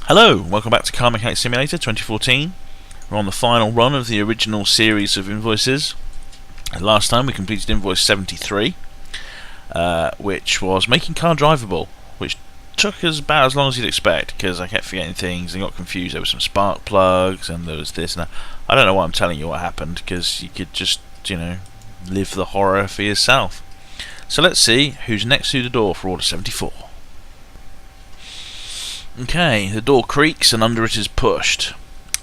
Hello, welcome back to Car Mechanic Simulator 2014. We're on the final run of the original series of invoices. Last time we completed invoice 73, which was making car drivable, which took us about as long as you'd expect, because I kept forgetting things and got confused. There were some spark plugs and there was this and that. I don't know why I'm telling you what happened, because you could just, live the horror for yourself. So let's see who's next to the door for order 74. Okay, the door creaks and under it is pushed.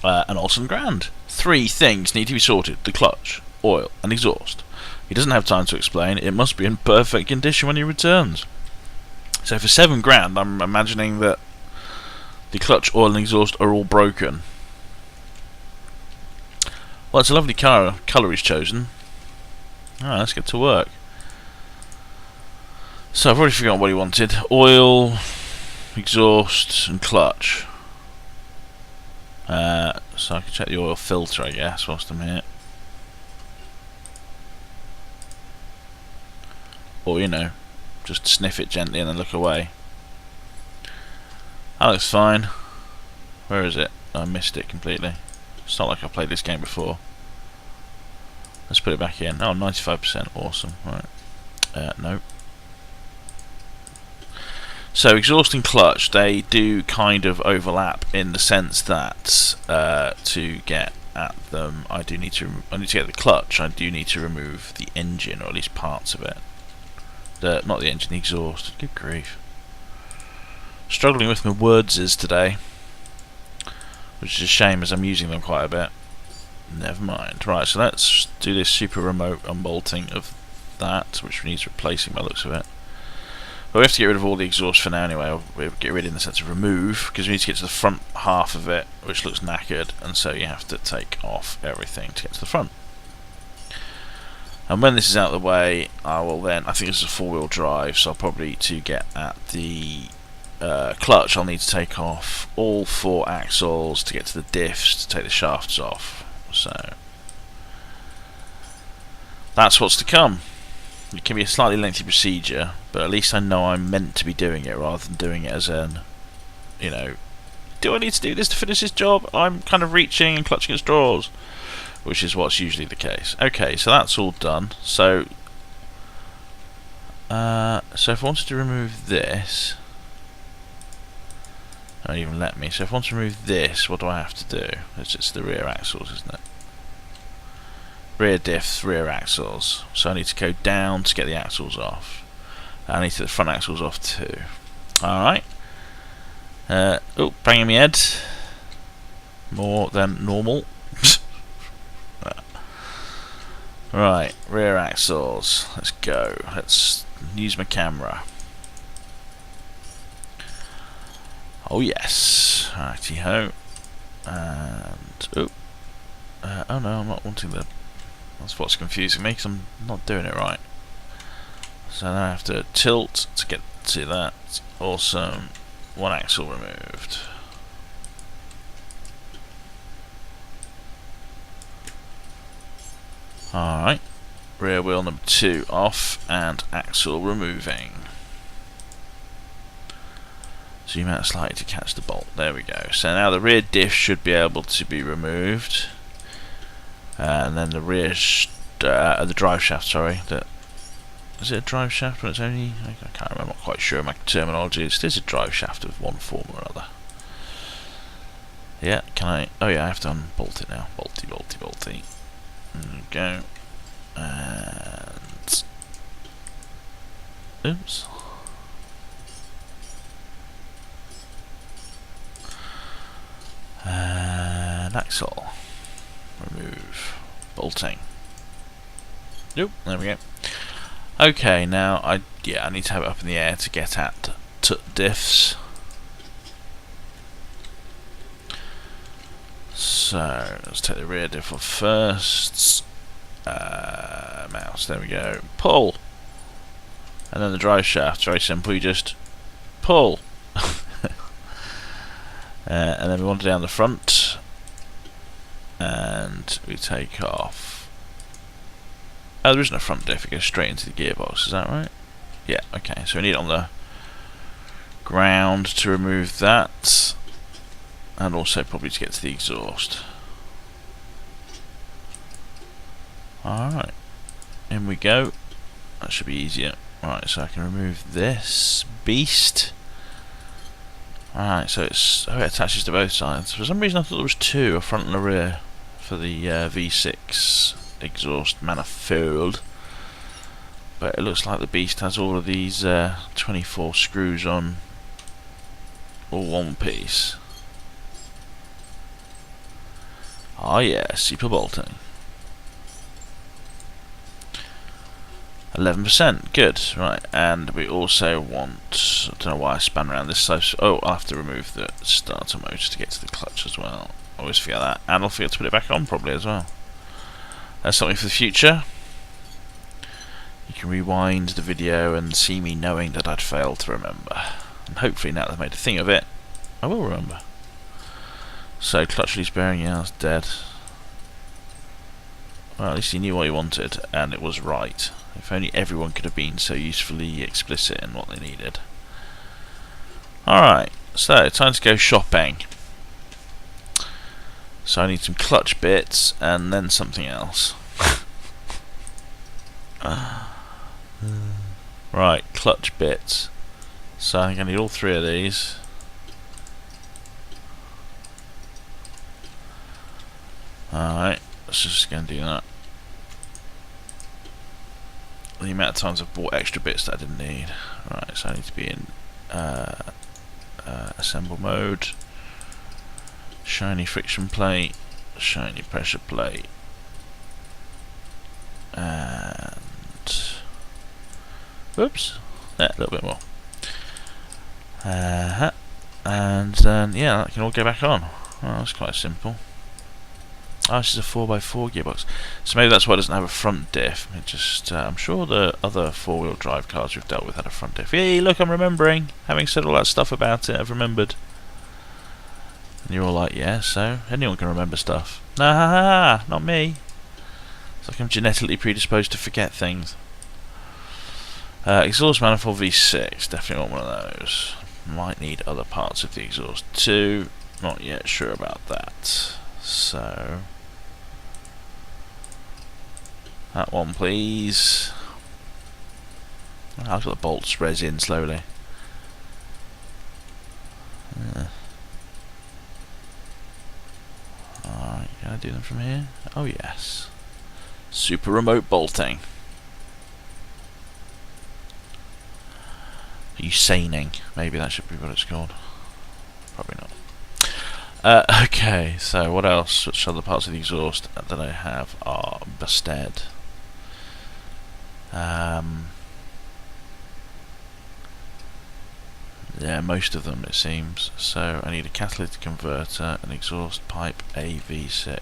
An Olsen Grand. 3 things need to be sorted: the clutch, oil, and exhaust. He doesn't have time to explain. It must be in perfect condition when he returns. So for £7 I'm imagining that the clutch, oil, and exhaust are all broken. Well, it's a lovely colour he's chosen. Alright, let's get to work. So I've already forgotten what he wanted. Oil, exhaust and clutch. So I can check the oil filter, I guess, whilst I'm here. Or, just sniff it gently and then look away. That looks fine. Where is it? I missed it completely. It's not like I've played this game before. Let's put it back in. Oh, 95%. Awesome. Right. No. So exhaust and clutch, they do kind of overlap in the sense that to get at them, I need to get the clutch. I do need to remove the engine, or at least parts of it. Not the engine, the exhaust. Good grief! Struggling with my words today, which is a shame as I'm using them quite a bit. Never mind. Right, so let's do this super remote unbolting of that, which needs replacing by the looks of it. But we have to get rid of all the exhaust for now anyway. We'll get rid in the sense of remove, because we need to get to the front half of it, which looks knackered, and so you have to take off everything to get to the front. And when this is out of the way, I will then, I think this is a 4-wheel drive, so I'll probably, to get at the clutch, I'll need to take off all 4 axles to get to the diffs, to take the shafts off. So that's what's to come. It can be a slightly lengthy procedure, but at least I know I'm meant to be doing it rather than doing it as an, do I need to do this to finish this job? I'm kind of reaching and clutching at straws, which is what's usually the case. Okay, so that's all done. So if I wanted to remove this, it don't even let me. So if I want to remove this, what do I have to do? It's just the rear axles, isn't it? Rear diffs, rear axles. So I need to go down to get the axles off. I need to get the front axles off too. Alright. Oh, banging my head. More than normal. Right, rear axles. Let's go. Let's use my camera. Oh yes. Righty ho. And oh no, I'm not wanting the. That's what's confusing me, because I'm not doing it right. So now I have to tilt to get to that. Awesome. 1 axle removed. Alright. Rear wheel number 2 off and axle removing. Zoom out slightly to catch the bolt. There we go. So now the rear diff should be able to be removed. And then the rear, the drive shaft, sorry. Is it a drive shaft when it's only, I can't remember, I'm not quite sure my terminology. It is a drive shaft of one form or other. Yeah, can I, oh yeah, I have to unbolt it now. Bolty, bolty, bolty. There we go. And, oops. And axle. Remove. Bolting. Nope, there we go. Okay, now I need to have it up in the air to get at diffs. So let's take the rear diff off first. Mouse, there we go. Pull. And then the drive shaft, very simple, you just pull. And then we wander down the front. And we take off. Oh, there isn't a front diff, it goes straight into the gearbox, is that right? Yeah, okay, so we need it on the ground to remove that. and also probably to get to the exhaust. Alright, in we go. That should be easier. Right, so I can remove this beast. Alright, so it attaches to both sides. For some reason I thought there was two, a front and a rear, for the V6 exhaust manifold. But it looks like the beast has all of these 24 screws on all one piece. Oh yeah, super bolting. 11%, good. Right, and we also want, I don't know why I span around this side. Oh, I'll have to remove the starter motor to get to the clutch as well. I always forget that, and I'll forget to put it back on probably as well. That's something for the future. You can rewind the video and see me knowing that I'd failed to remember. And hopefully now that I've made a thing of it, I will remember. So, clutch release bearing, yeah, that's dead. Well, at least he knew what he wanted, and it was right. If only everyone could have been so usefully explicit in what they needed. Alright, so time to go shopping. So I need some clutch bits, and then something else. Right, clutch bits. So I think I need all three of these. Alright, let's just go and do that. The amount of times I've bought extra bits that I didn't need. Right, so I need to be in assemble mode. Shiny friction plate, shiny pressure plate, and whoops, yeah, a little bit more. And then yeah, that can all go back on. Well, that's quite simple. Oh, this is a 4x4 gearbox, so maybe that's why it doesn't have a front diff. It just, I'm sure the other four-wheel drive cars we've dealt with had a front diff. Hey, look, I'm remembering. Having said all that stuff about it, I've remembered. And you're all like, yeah, so anyone can remember stuff. Nah, not me. It's like I'm genetically predisposed to forget things. Exhaust manifold V6, definitely want one of those. Might need other parts of the exhaust too. Not yet sure about that. So that one, please. I've got the bolts resin slowly. Alright, can I do them from here? Oh yes. Super remote bolting. Usaning. Maybe that should be what it's called. Probably not. Okay, so what else? Which other parts of the exhaust that I have are busted? Yeah, most of them it seems. So I need a catalytic converter, an exhaust pipe AV6.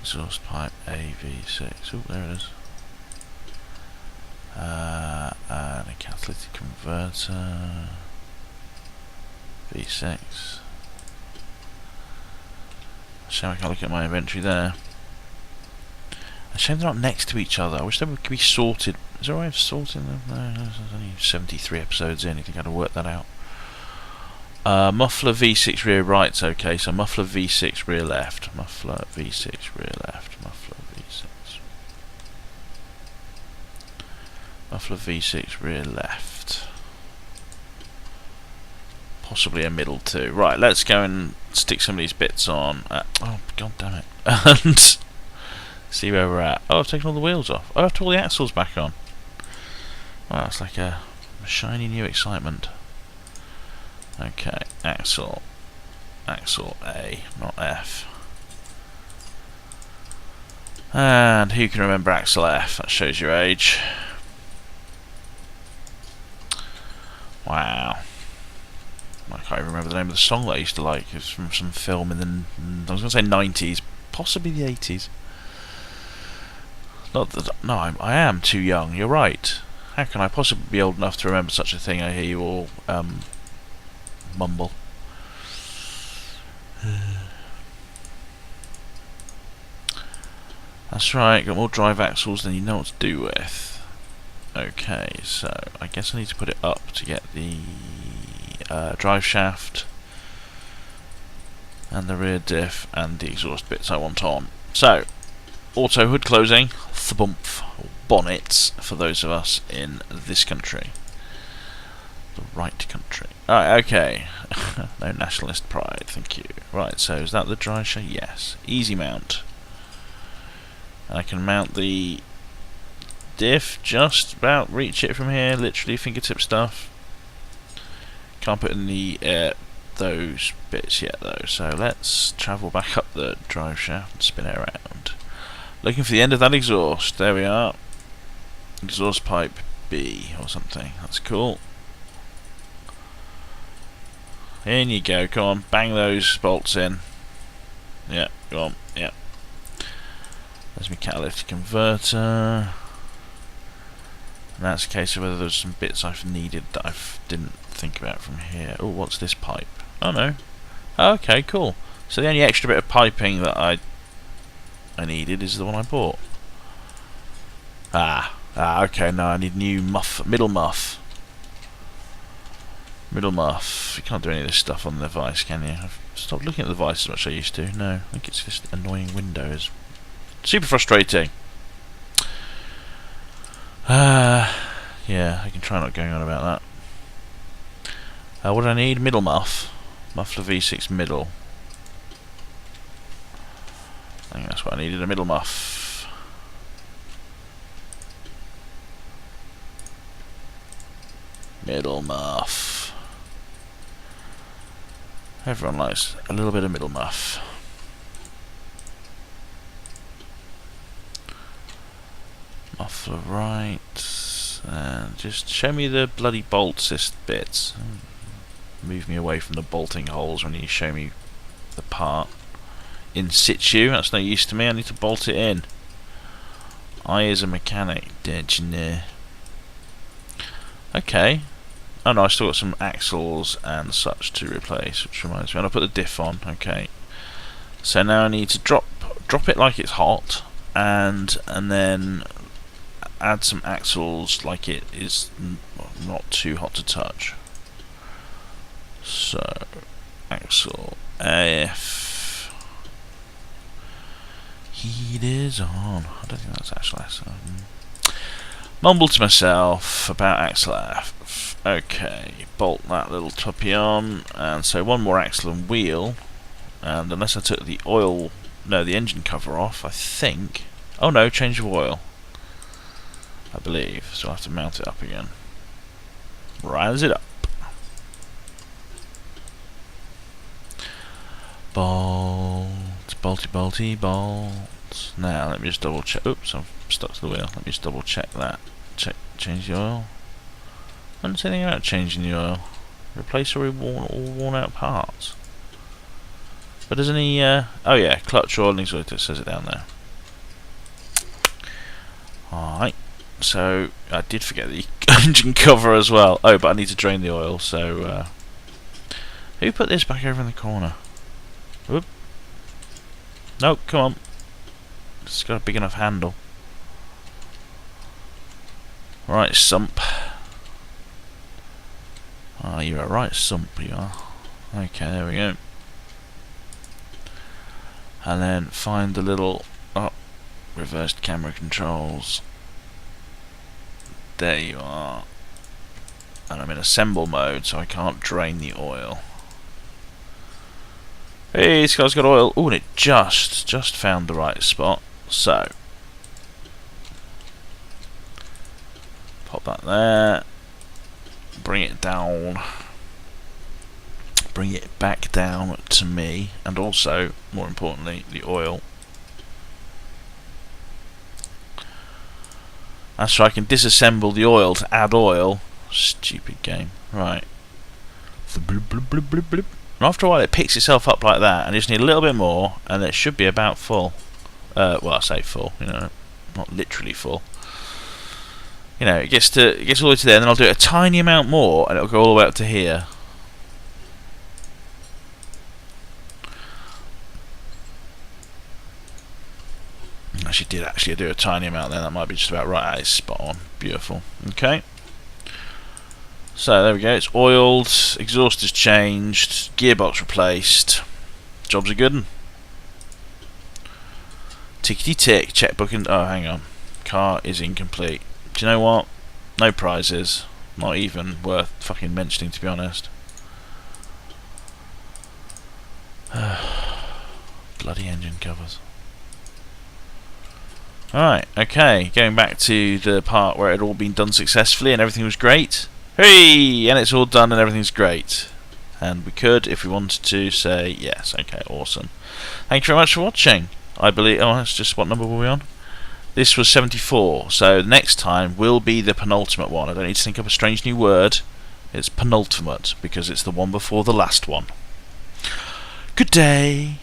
Exhaust pipe AV6. Oh, there it is. And a catalytic converter V6. Shame I can't look at my inventory there. A shame they're not next to each other. I wish they could be sorted. Is there a way of sorting them? No, there's only 73 episodes in. You think I'd have worked that out? Muffler V6 rear right's okay, so muffler V6 rear left. Muffler V6 rear left. Muffler V6. Muffler V6 rear left. Possibly a middle too. Right, let's go and stick some of these bits on. Oh, god damn it. And see where we're at. Oh, I've taken all the wheels off. Oh, I've put all the axles back on. Wow, it's like a shiny new excitement. Okay, axle. Axle A, not F. And who can remember axle F? That shows your age. Wow. I can't even remember the name of the song that I used to like. It was from some film in the, I was going to say 90s, possibly the 80s. Not that, no, I am too young, you're right. How can I possibly be old enough to remember such a thing? I hear you all mumble. That's right, got more drive axles than you know what to do with. Okay, so I guess I need to put it up to get the drive shaft, and the rear diff, and the exhaust bits I want on. So, auto hood closing, thbumph, bonnets for those of us in this country. The right country. Alright, okay. No nationalist pride, thank you. Right, so is that the drive shaft? Yes. Easy mount. And I can mount the diff, just about reach it from here, literally fingertip stuff. Can't put in the those bits yet though, so let's travel back up the drive shaft and spin it around. Looking for the end of that exhaust. There we are. Exhaust pipe B or something. That's cool. In you go, come on, bang those bolts in. Yeah, go on, yeah. There's my catalytic converter. And that's a case of whether there's some bits I've needed that I didn't think about from here. Oh, what's this pipe? Oh no. Okay, cool. So the only extra bit of piping that I needed is the one I bought. Okay, no, I need new muff, middle muff. Middle muff. You can't do any of this stuff on the device, can you? I've stopped looking at the device as much as I used to. No, I think it's just annoying Windows. Super frustrating. Yeah, I can try not going on about that. What do I need? Middle muff. Muffler V6 middle. I think that's what I needed, a middle muff. Middle muff. Everyone likes a little bit of middle muff. Muffler right. And just show me the bloody bolt bits. Move me away from the bolting holes when you show me the part. In situ, that's no use to me, I need to bolt it in. I as a mechanic, engineer. Okay. Oh no, I still got some axles and such to replace, which reminds me, and I'll put the diff on, okay. So now I need to drop it like it's hot, and then add some axles like it is not too hot to touch. So, axle AF. Heat is on. I don't think that's axle F. Mumble to myself about axle F. Okay, bolt that little tuppy on, and so one more axle and wheel, and unless I took the oil, no, the engine cover off, I think. Oh no, change of oil, I believe, so I'll have to mount it up again. Rise it up. Bolt, bolty, bolty, bolt. Now let me just double check. Oops, I'm stuck to the wheel. Let me just double check that. Change the oil. I didn't say anything about changing the oil. Replace all worn out parts. But does any oh yeah, clutch oil and exhaust, it says it down there. Alright, so I did forget the engine cover as well. Oh, but I need to drain the oil, so who put this back over in the corner? Whoop. No, come on. It's got a big enough handle. Right, sump. Ah, you're a right sump, you are. Okay, there we go. And then find the little reversed camera controls. There you are. And I'm in assemble mode, so I can't drain the oil. Hey, this guy's got oil. Oh, and it just found the right spot. So pop that there. Bring it down. Bring it back down to me, and also, more importantly, the oil. That's right, I can disassemble the oil to add oil. Stupid game. Right. And after a while it picks itself up like that, and you just need a little bit more, and it should be about full. Well, I say full, you know, not literally full. You know, it gets all the way to there, and then I'll do a tiny amount more, and it'll go all the way up to here. She did actually do a tiny amount there. That might be just about right. That is spot on. Beautiful. Okay. So there we go, it's oiled, exhaust is changed, gearbox replaced, jobs are good. Tickety tick, checkbook and... oh, hang on. Car is incomplete. Do you know what? No prizes. Not even worth fucking mentioning, to be honest. Bloody engine covers. Alright, okay. Going back to the part where it had all been done successfully and everything was great. Hey! And it's all done and everything's great. And we could, if we wanted to, say yes. Okay, awesome. Thank you very much for watching. I believe... oh, that's just... what number were we on? This was 74, so next time will be the penultimate one. I don't need to think up a strange new word. It's penultimate, because it's the one before the last one. Good day!